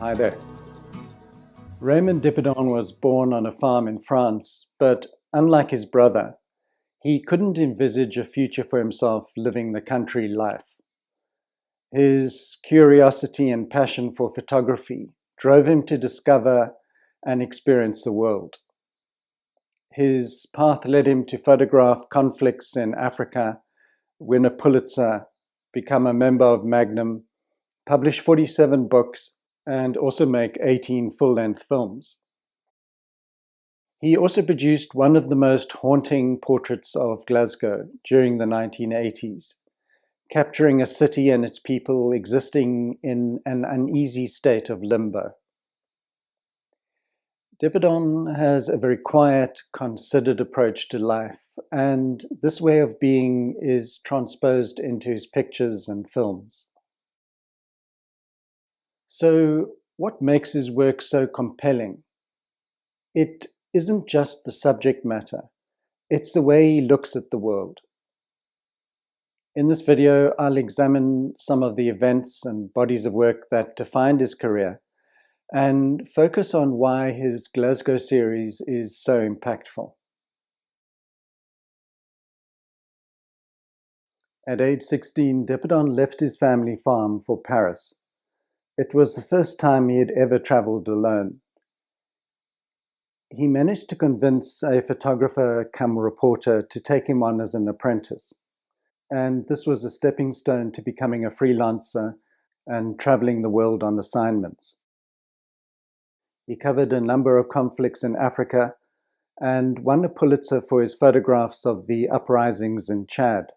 Hi there. Raymond Depardon was born on a farm in France, but unlike his brother, he couldn't envisage a future for himself living the country life. His curiosity and passion for photography drove him to discover and experience the world. His path led him to photograph conflicts in Africa, win a Pulitzer, become a member of Magnum, publish 47 books, and also make 18 full-length films. He also produced one of the most haunting portraits of Glasgow during the 1980s, capturing a city and its people existing in an uneasy state of limbo. Depardon has a very quiet, considered approach to life, and this way of being is transposed into his pictures and films. So, what makes his work so compelling? It isn't just the subject matter, it's the way he looks at the world. In this video, I'll examine some of the events and bodies of work that defined his career and focus on why his Glasgow series is so impactful. At age 16, Depardon left his family farm for Paris. It was the first time he had ever traveled alone. He managed to convince a photographer cum reporter to take him on as an apprentice. And this was a stepping stone to becoming a freelancer and traveling the world on assignments. He covered a number of conflicts in Africa and won a Pulitzer for his photographs of the uprisings in Chad.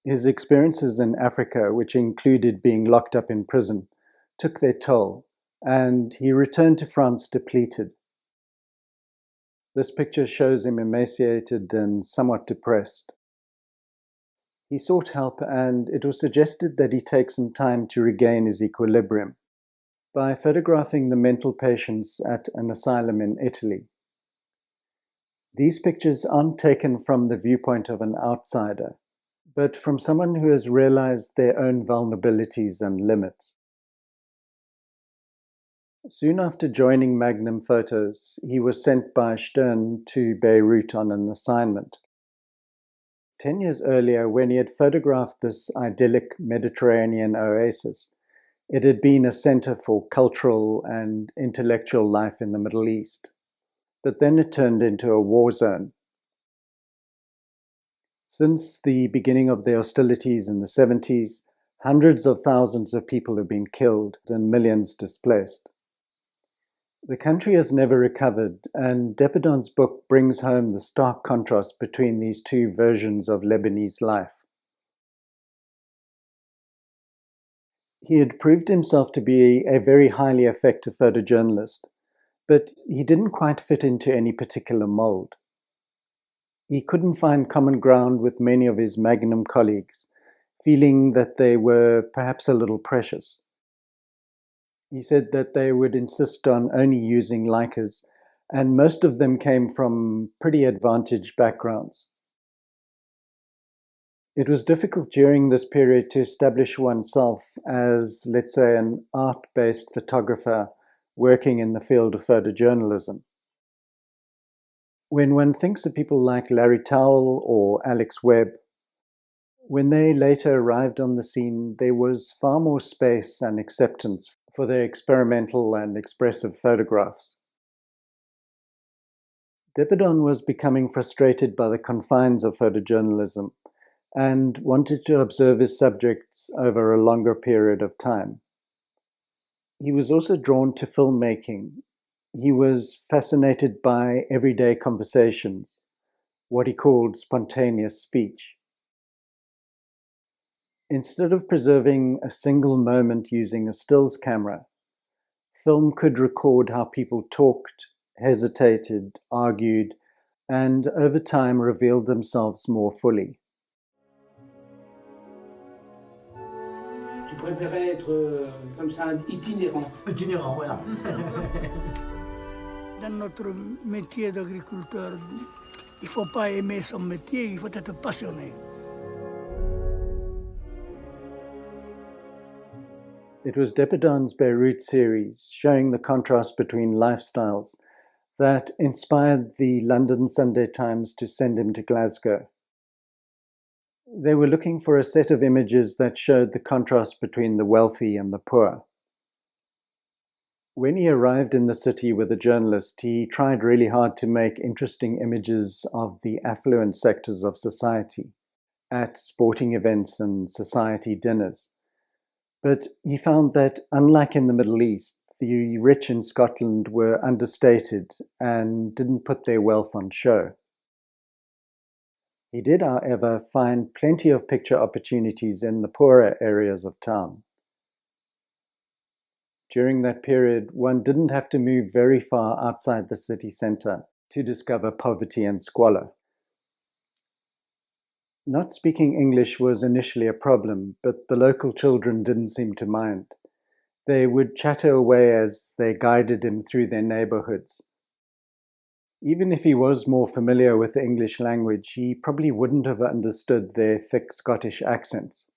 His experiences in Africa, which included being locked up in prison, took their toll, and he returned to France depleted. This picture shows him emaciated and somewhat depressed. He sought help, and it was suggested that he take some time to regain his equilibrium by photographing the mental patients at an asylum in Italy. These pictures aren't taken from the viewpoint of an outsider, but from someone who has realized their own vulnerabilities and limits. Soon after joining Magnum Photos, he was sent by Stern to Beirut on an assignment. 10 years earlier, when he had photographed this idyllic Mediterranean oasis, it had been a center for cultural and intellectual life in the Middle East. But then it turned into a war zone. Since the beginning of the hostilities in the 70s, hundreds of thousands of people have been killed and millions displaced. The country has never recovered, and Depardon's book brings home the stark contrast between these two versions of Lebanese life. He had proved himself to be a very highly effective photojournalist, but he didn't quite fit into any particular mold. He couldn't find common ground with many of his Magnum colleagues, feeling that they were perhaps a little precious. He said that they would insist on only using Leicas, and most of them came from pretty advantaged backgrounds. It was difficult during this period to establish oneself as, let's say, an art-based photographer working in the field of photojournalism. When one thinks of people like Larry Towell or Alex Webb, when they later arrived on the scene, there was far more space and acceptance for their experimental and expressive photographs. Depardon was becoming frustrated by the confines of photojournalism and wanted to observe his subjects over a longer period of time. He was also drawn to filmmaking. He was fascinated by everyday conversations, what he called spontaneous speech. Instead of preserving a single moment using a stills camera, film could record how people talked, hesitated, argued, and over time revealed themselves more fully. Tu préférais être comme ça, itinérant. Itinérant, voilà. Dans notre métier d'agriculteur, il ne faut pas aimer son métier, il faut être passionné. It was Depardon's Beirut series, showing the contrast between lifestyles, that inspired the London Sunday Times to send him to Glasgow. They were looking for a set of images that showed the contrast between the wealthy and the poor. When he arrived in the city with a journalist, he tried really hard to make interesting images of the affluent sectors of society at sporting events and society dinners. But he found that, unlike in the Middle East, the rich in Scotland were understated and didn't put their wealth on show. He did, however, find plenty of picture opportunities in the poorer areas of town. During that period, one didn't have to move very far outside the city centre to discover poverty and squalor. Not speaking English was initially a problem, but the local children didn't seem to mind. They would chatter away as they guided him through their neighbourhoods. Even if he was more familiar with the English language, he probably wouldn't have understood their thick Scottish accents.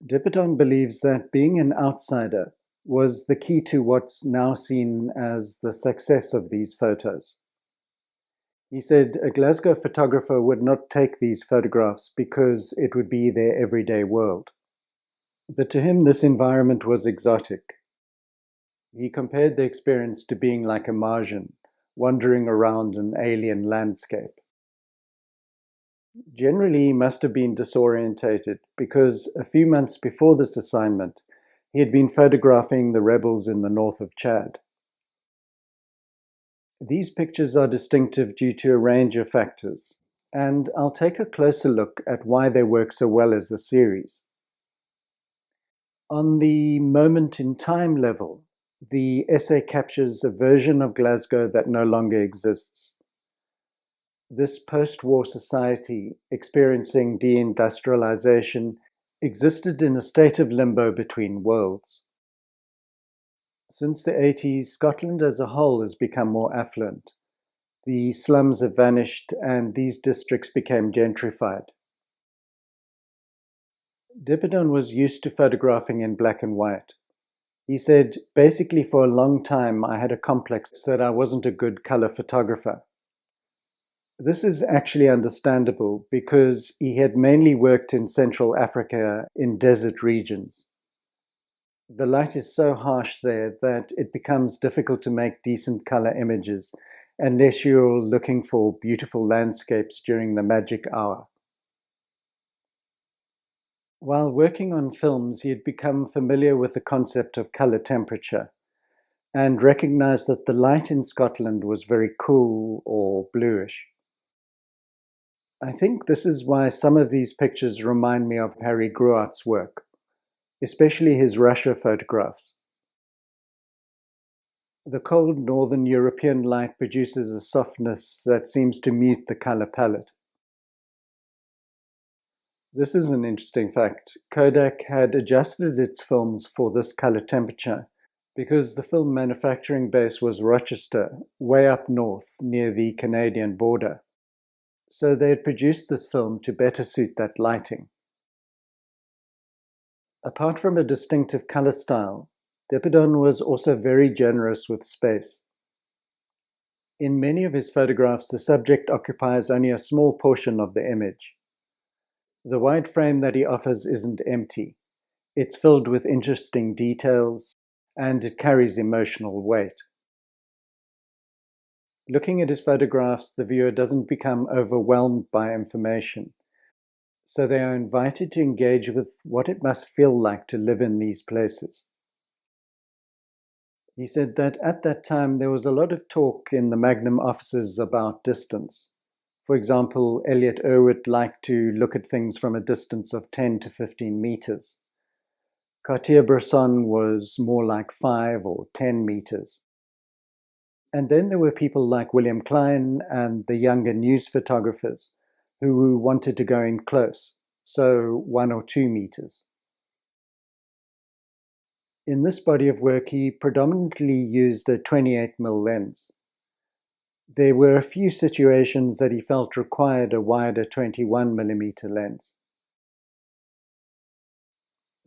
Depardon believes that being an outsider was the key to what's now seen as the success of these photos. He said a Glasgow photographer would not take these photographs because it would be their everyday world. But to him, this environment was exotic. He compared the experience to being like a Martian, wandering around an alien landscape. Generally, he must have been disorientated because a few months before this assignment, he had been photographing the rebels in the north of Chad. These pictures are distinctive due to a range of factors, and I'll take a closer look at why they work so well as a series. On the moment in time level, the essay captures a version of Glasgow that no longer exists. This post-war society, experiencing deindustrialization, existed in a state of limbo between worlds. Since the 80s, Scotland as a whole has become more affluent. The slums have vanished and these districts became gentrified. Depardon was used to photographing in black and white. He said, basically for a long time I had a complex that I wasn't a good color photographer. This is actually understandable because he had mainly worked in Central Africa in desert regions. The light is so harsh there that it becomes difficult to make decent color images unless you're looking for beautiful landscapes during the magic hour. While working on films, he had become familiar with the concept of color temperature and recognized that the light in Scotland was very cool or bluish. I think this is why some of these pictures remind me of Harry Gruart's work, especially his Russia photographs. The cold northern European light produces a softness that seems to mute the color palette. This is an interesting fact. Kodak had adjusted its films for this color temperature because the film manufacturing base was Rochester, way up north near the Canadian border. So they had produced this film to better suit that lighting. Apart from a distinctive color style, Depardon was also very generous with space. In many of his photographs, the subject occupies only a small portion of the image. The wide frame that he offers isn't empty. It's filled with interesting details, and it carries emotional weight. Looking at his photographs, the viewer doesn't become overwhelmed by information, so they are invited to engage with what it must feel like to live in these places. He said that at that time there was a lot of talk in the Magnum offices about distance. For example, Elliot Erwitt liked to look at things from a distance of 10 to 15 meters. Cartier-Bresson was more like 5 or 10 meters. And then there were people like William Klein and the younger news photographers who wanted to go in close, so 1 or 2 meters. In this body of work, he predominantly used a 28mm lens. There were a few situations that he felt required a wider 21mm lens.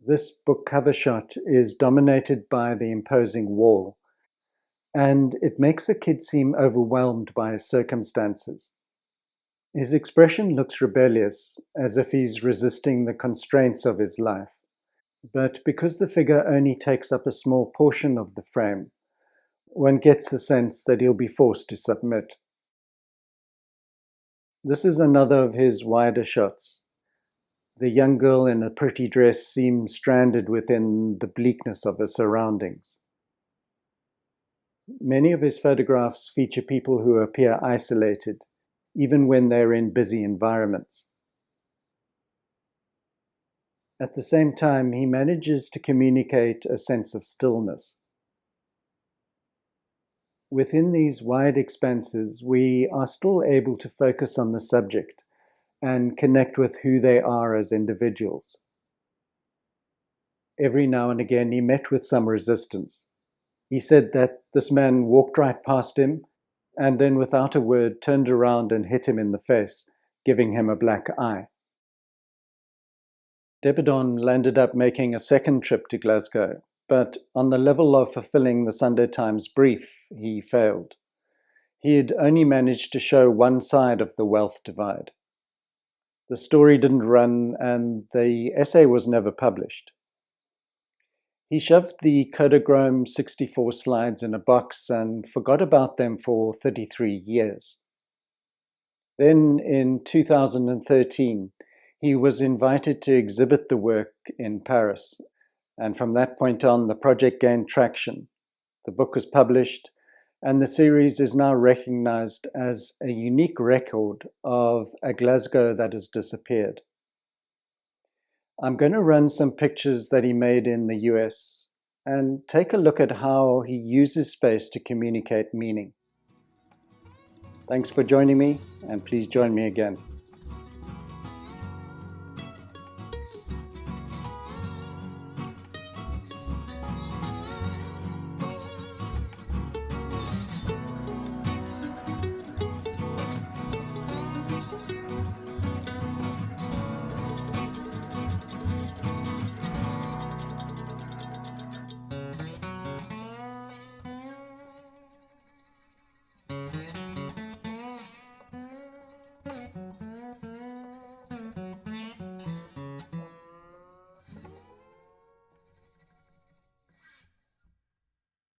This book cover shot is dominated by the imposing wall, and it makes the kid seem overwhelmed by his circumstances. His expression looks rebellious, as if he's resisting the constraints of his life. But because the figure only takes up a small portion of the frame, one gets the sense that he'll be forced to submit. This is another of his wider shots. The young girl in a pretty dress seems stranded within the bleakness of her surroundings. Many of his photographs feature people who appear isolated, even when they're in busy environments. At the same time, he manages to communicate a sense of stillness. Within these wide expanses, we are still able to focus on the subject and connect with who they are as individuals. Every now and again, he met with some resistance. He said that this man walked right past him and then, without a word, turned around and hit him in the face, giving him a black eye. Depardon landed up making a second trip to Glasgow, but on the level of fulfilling the Sunday Times brief, he failed. He had only managed to show one side of the wealth divide. The story didn't run, and the essay was never published. He shoved the Kodachrome 64 slides in a box and forgot about them for 33 years. Then, in 2013, he was invited to exhibit the work in Paris, and from that point on, the project gained traction. The book was published, and the series is now recognized as a unique record of a Glasgow that has disappeared. I'm going to run some pictures that he made in the US and take a look at how he uses space to communicate meaning. Thanks for joining me, and please join me again.